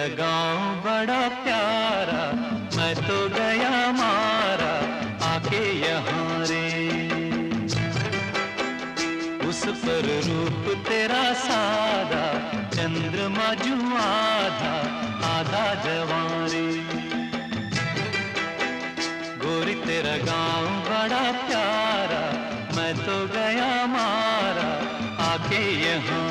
गांव बड़ा प्यारा, मैं तो गया मारा आके यहाँ रे। उस पर रूप तेरा सादा, चंद्रमा जू आधा आधा जवां रे। गोरी तेरा गांव बड़ा प्यारा, मैं तो गया मारा आके यहाँ